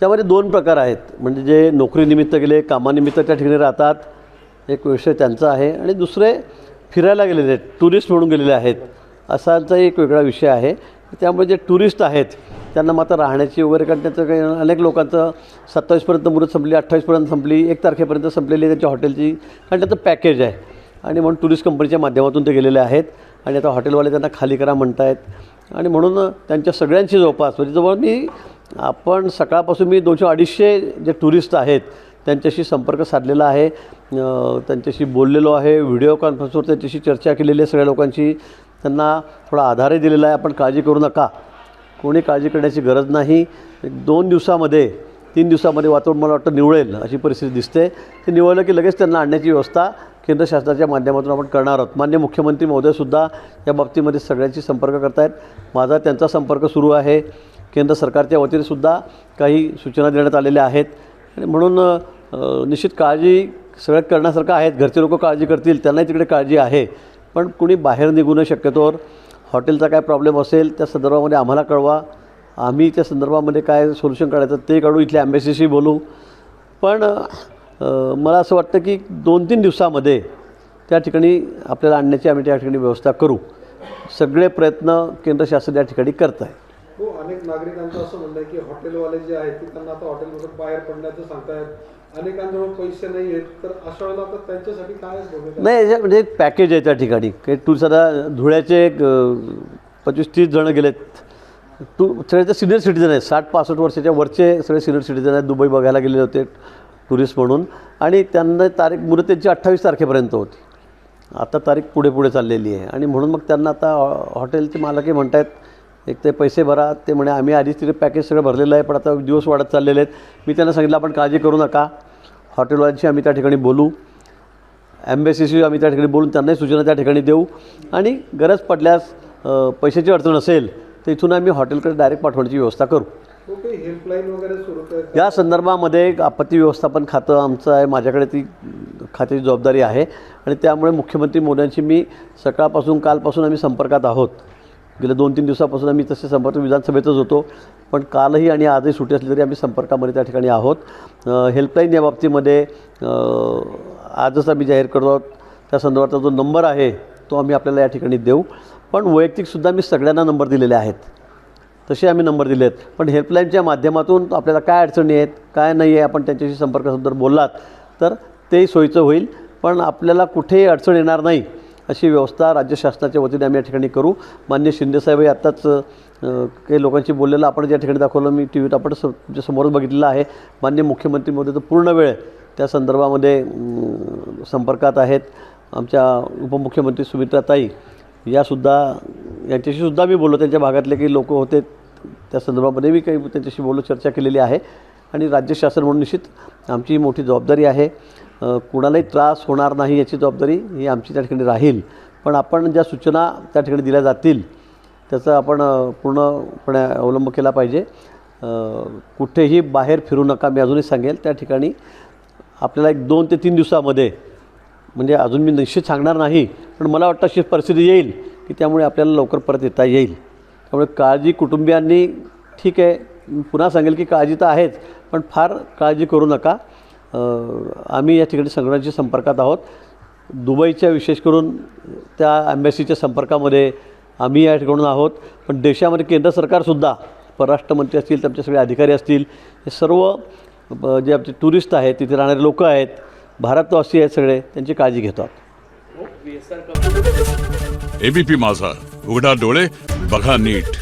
त्यामध्ये दोन प्रकार आहेत. म्हणजे जे नोकरीनिमित्त गेले, कामानिमित्त त्या ठिकाणी राहतात, एक विषय त्यांचा आहे. आणि दुसरे फिरायला गेलेले आहेत, टुरिस्ट म्हणून गेलेले आहेत, असाचा एक वेगळा विषय आहे. त्यामुळे जे टुरिस्ट आहेत त्यांना मात्र राहण्याची वगैरे, कारण त्याचं काही अनेक लोकांचं 27पर्यंत मुदत संपली, 28पर्यंत संपली, 1 तारखेपर्यंत संपलेली आहे त्यांच्या हॉटेलची, कारण त्याचं पॅकेज आहे. आणि म्हणून टुरिस्ट कंपनीच्या माध्यमातून ते गेलेले आहेत. आणि आता हॉटेलवाले त्यांना खाली करा म्हणत आहेत. आणि म्हणून त्यांच्या सगळ्यांची जवळपास म्हणजे जवळ आपण सकाळपासून मी 200-250 जे टुरिस्ट आहेत त्यांच्याशी संपर्क साधलेला आहे, त्यांच्याशी बोललेलो आहे, व्हिडिओ कॉन्फरन्सवर त्यांच्याशी चर्चा केलेली आहे सगळ्या लोकांची. त्यांना थोडा आधारही दिलेला आहे, आपण काळजी करू नका, कोणी काळजी करण्याची गरज नाही. 2 दिवसामध्ये 3 दिवसामध्ये वातावरण मला वाटतं निवळेल अशी परिस्थिती दिसते. ते निवळलं की लगेच त्यांना आणण्याची व्यवस्था केंद्र शासनाच्या माध्यमातून आपण करणार आहोत. माननीय मुख्यमंत्री महोदयसुद्धा या बाबतीमध्ये सगळ्यांशी संपर्क करत आहेत. माझा त्यांचा संपर्क सुरू आहे. केंद्र सरकारच्या वतीनेसुद्धा काही सूचना देण्यात आलेल्या आहेत. आणि म्हणून निश्चित काळजी सगळ्यात करण्यासारखं आहेत. घरचे लोक काळजी करतील, त्यांनाही तिकडे काळजी आहे. पण कुणी बाहेर निघू नये शक्यतोवर. हॉटेलचा काय प्रॉब्लेम असेल त्या संदर्भामध्ये आम्हाला कळवा, आम्ही त्या संदर्भामध्ये काय सोल्युशन काढायचं ते काढू, इथल्या ॲम्बॅसीशी बोलू. पण मला असं वाटतं की 2-3 दिवसामध्ये त्या ठिकाणी आपल्याला आणण्याची आम्ही त्या ठिकाणी व्यवस्था करू. सगळे प्रयत्न केंद्र शासन या ठिकाणी करत आहे. हो, अनेक नागरिकांचं असं म्हणणं आहे की हॉटेलवाले जे आहेत ते त्यांना आता हॉटेलमधून बाहेर पडण्याचं सांगतायत. अनेकांजवळ पैसे नाही आहेत, तर अशा वेळेला आता त्यांच्यासाठी काय नाही, म्हणजे एक पॅकेज आहे त्या ठिकाणी. काही टूर सध्या धुळ्याचे 25-30 जणं गेलेत. सगळे ते सिनियर सिटीजन आहेत, 60-65 वर्षाच्या वरचे सगळे सिनियर सिटीजन आहेत. दुबई बघायला गेलेले होते टुरिस्ट म्हणून. आणि त्यांना मुदत त्यांची 28 तारखेपर्यंत होती. आता तारीख पुढे चाललेली आहे. आणि म्हणून मग त्यांना आता हॉटेलचे मालकही म्हणत आहेत एक ते पैसे भरा. ते म्हणे आम्ही आधीच तिथे पॅकेज सगळं भरलेलं आहे, पण आता दिवस वाढत चाललेले आहेत. मी त्यांना सांगितलं आपण काळजी करू नका, हॉटेलवाल्यांशी आम्ही त्या ठिकाणी बोलू, ॲम्बॅसीशी आम्ही त्या ठिकाणी बोलून त्यांनाही सूचना त्या ठिकाणी देऊ. आणि गरज पडल्यास पैशाची अडचण असेल तर इथून आम्ही हॉटेलकडे डायरेक्ट पाठवण्याची व्यवस्था करू. हेल्पलाईन वगैरे सुरू या संदर्भामध्ये आपत्ती व्यवस्थापन खातं आमचं आहे, माझ्याकडे ती खात्याची जबाबदारी आहे. आणि त्यामुळे मुख्यमंत्री मोदयांशी मी कालपासून आम्ही संपर्कात आहोत. गेल्या 2-3 दिवसापासून आम्ही तसे संपर्क विधानसभेतच होतो, पण कालही आणि आजही सुट्टी असली तरी आम्ही संपर्कामध्ये त्या ठिकाणी आहोत. हेल्पलाईन या बाबतीमध्ये आजच आम्ही जाहीर करतो आहोत. त्या संदर्भाचा जो नंबर आहे तो आम्ही आपल्याला या ठिकाणी देऊ. पण वैयक्तिकसुद्धा मी सगळ्यांना नंबर दिलेले आहेत, तसे आम्ही नंबर दिले आहेत. पण हेल्पलाईनच्या माध्यमातून आपल्याला काय अडचणी आहेत काय नाही आहे आपण त्यांच्याशी संपर्कासुद्धा बोललात तर तेही सोयीचं होईल. पण आपल्याला कुठेही अडचण येणार नाही अशी व्यवस्था राज्य शासनाच्या वतीने आम्ही या ठिकाणी करू. माननीय शिंदेसाहेबही आत्ताच काही लोकांशी बोललेलं आपण ज्या ठिकाणी दाखवलं, मी टी व्हीत आपण तुमच्या समोरच बघितलेलं आहे. माननीय मुख्यमंत्री महोदय तर पूर्ण वेळ त्या संदर्भामध्ये संपर्कात आहेत. आमच्या उपमुख्यमंत्री सुमित्राताई यांच्याशी सुद्धा मी बोललो. त्यांच्या भागातले काही लोक होते त्या संदर्भामध्ये मी काही त्यांच्याशी बोललो, चर्चा केलेली आहे. आणि राज्य शासन म्हणून निश्चित आमची मोठी जबाबदारी आहे. कुणालाही त्रास होणार नाही याची जबाबदारी ही आमची त्या ठिकाणी राहील. पण आपण ज्या सूचना त्या ठिकाणी दिल्या जातील त्याचा आपण पूर्णपणे अवलंब केला पाहिजे. कुठेही बाहेर फिरू नका, मी अजूनही सांगेल. त्या ठिकाणी आपल्याला 1 2 ते 3 दिवसामध्ये, म्हणजे अजून मी निश्चित सांगणार नाही, पण मला वाटतं अशी परिस्थिती येईल की त्यामुळे आपल्याला लवकर परत येता येईल. त्यामुळे काळजी कुटुंबियांनी, ठीक आहे, पुन्हा सांगेल की काळजी तर आहेच, पण फार काळजी करू नका. आम्ही या ठिकाणी सगळ्यांच्या संपर्कात आहोत. दुबईच्या विशेष करून त्या ॲम्बॅसीच्या संपर्कामध्ये आम्ही या ठिकाणून आहोत. पण देशामध्ये केंद्र सरकारसुद्धा, परराष्ट्रमंत्री असतील, त्यांचे सगळे अधिकारी असतील, हे सर्व जे आमचे टुरिस्ट आहेत, तिथे राहणारे लोक आहेत, भारतवासी आहेत, सगळे त्यांची काळजी घेतात. एबीपी माझा, उघडा डोळे बघा नीट.